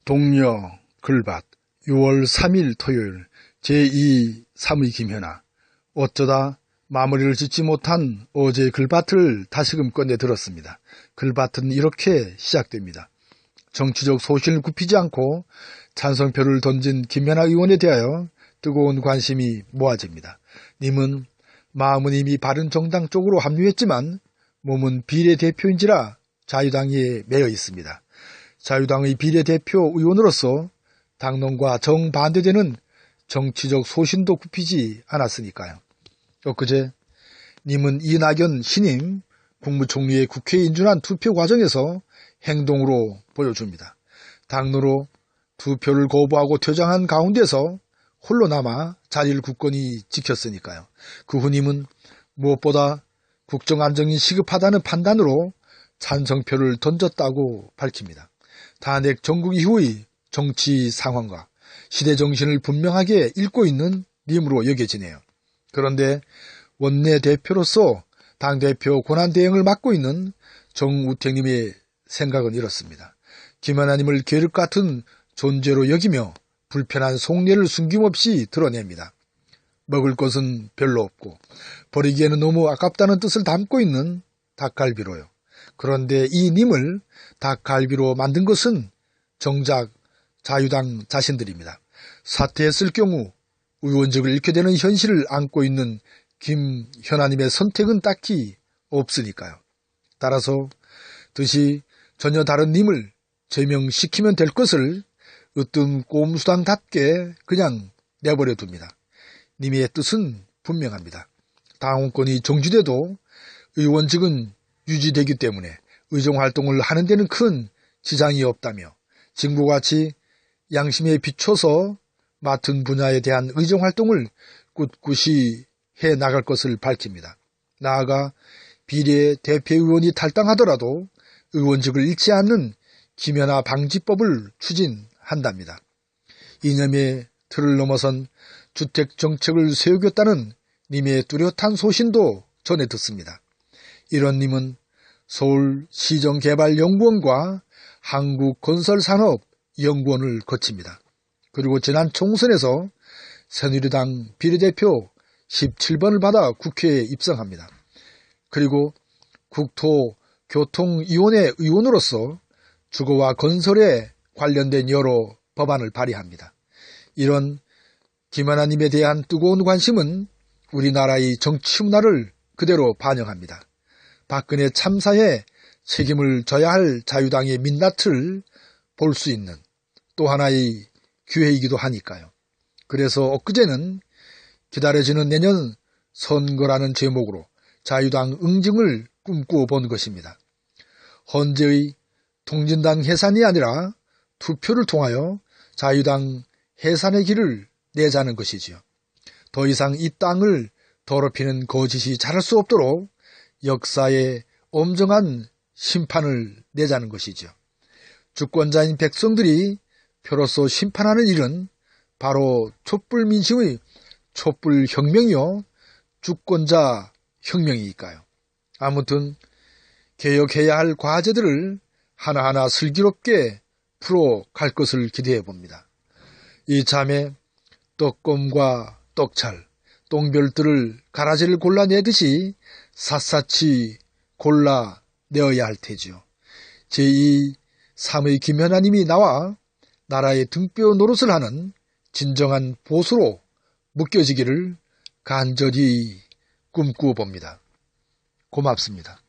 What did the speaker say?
동료 글밭 6월 3일 토요일 제2 3의 김현아. 어쩌다 마무리를 짓지 못한 어제의 글밭을 다시금 꺼내 들었습니다. 글밭은 이렇게 시작됩니다. 정치적 소신을 굽히지 않고 찬성표를 던진 김현아 의원에 대하여 뜨거운 관심이 모아집니다. 님은 마음은 이미 바른정당 쪽으로 합류했지만 몸은 비례대표인지라 자유당에 매여 있습니다. 자유당의 비례대표 의원으로서 당론과 정반대되는 정치적 소신도 굽히지 않았으니까요. 엊그제 님은 이낙연 신임 국무총리의 국회에 인준한 투표 과정에서 행동으로 보여줍니다. 당로로 투표를 거부하고 퇴장한 가운데서 홀로 남아 자리를 굳건히 지켰으니까요. 그 후 님은 무엇보다 국정안정이 시급하다는 판단으로 찬성표를 던졌다고 밝힙니다. 탄핵 전국 이후의 정치 상황과 시대 정신을 분명하게 읽고 있는 님으로 여겨지네요. 그런데 원내대표로서 당대표 권한대행을 맡고 있는 정우택님의 생각은 이렇습니다. 김현아님을 계륵 같은 존재로 여기며 불편한 속내를 숨김없이 드러냅니다. 먹을 것은 별로 없고 버리기에는 너무 아깝다는 뜻을 담고 있는 닭갈비로요. 그런데 이 님을 닭갈비로 만든 것은 정작 자유당 자신들입니다. 사퇴했을 경우 의원직을 잃게 되는 현실을 안고 있는 김현아님의 선택은 딱히 없으니까요. 따라서 듯이 전혀 다른 님을 제명시키면 될 것을 으뜸 꼼수당답게 그냥 내버려 둡니다. 님의 뜻은 분명합니다. 당원권이 정지돼도 의원직은 유지되기 때문에 의정활동을 하는 데는 큰 지장이 없다며 직무같이 양심에 비춰서 맡은 분야에 대한 의정활동을 꿋꿋이 해나갈 것을 밝힙니다. 나아가 비례대표의원이 탈당하더라도 의원직을 잃지 않는 김현아 방지법을 추진한답니다. 이념의 틀을 넘어선 주택정책을 세우겠다는 님의 뚜렷한 소신도 전해 듣습니다. 이런 님은 서울시정개발연구원과 한국건설산업연구원을 거칩니다. 그리고 지난 총선에서 새누리당 비례대표 17번을 받아 국회에 입성합니다. 그리고 국토교통위원회 의원으로서 주거와 건설에 관련된 여러 법안을 발의합니다. 이런 김현아님에 대한 뜨거운 관심은 우리나라의 정치 문화를 그대로 반영합니다. 박근혜 참사에 책임을 져야 할 자유당의 민낯을 볼 수 있는 또 하나의 기회이기도 하니까요. 그래서 엊그제는 기다려지는 내년 선거라는 제목으로 자유당 응징을 꿈꾸어 본 것입니다. 헌재의 통진당 해산이 아니라 투표를 통하여 자유당 해산의 길을 내자는 것이지요. 더 이상 이 땅을 더럽히는 거짓이 자랄 수 없도록 역사에 엄정한 심판을 내자는 것이죠. 주권자인 백성들이 표로서 심판하는 일은 바로 촛불민심의 촛불혁명이요 주권자 혁명이니까요. 아무튼 개혁해야 할 과제들을 하나하나 슬기롭게 풀어갈 것을 기대해 봅니다. 이참에 떡검과 떡찰, 똥별들을 가라지를 골라내듯이 샅샅이 골라내어야 할 테지요. 제2, 3의 김현아님이 나와 나라의 등뼈 노릇을 하는 진정한 보수로 묶여지기를 간절히 꿈꾸어 봅니다. 고맙습니다.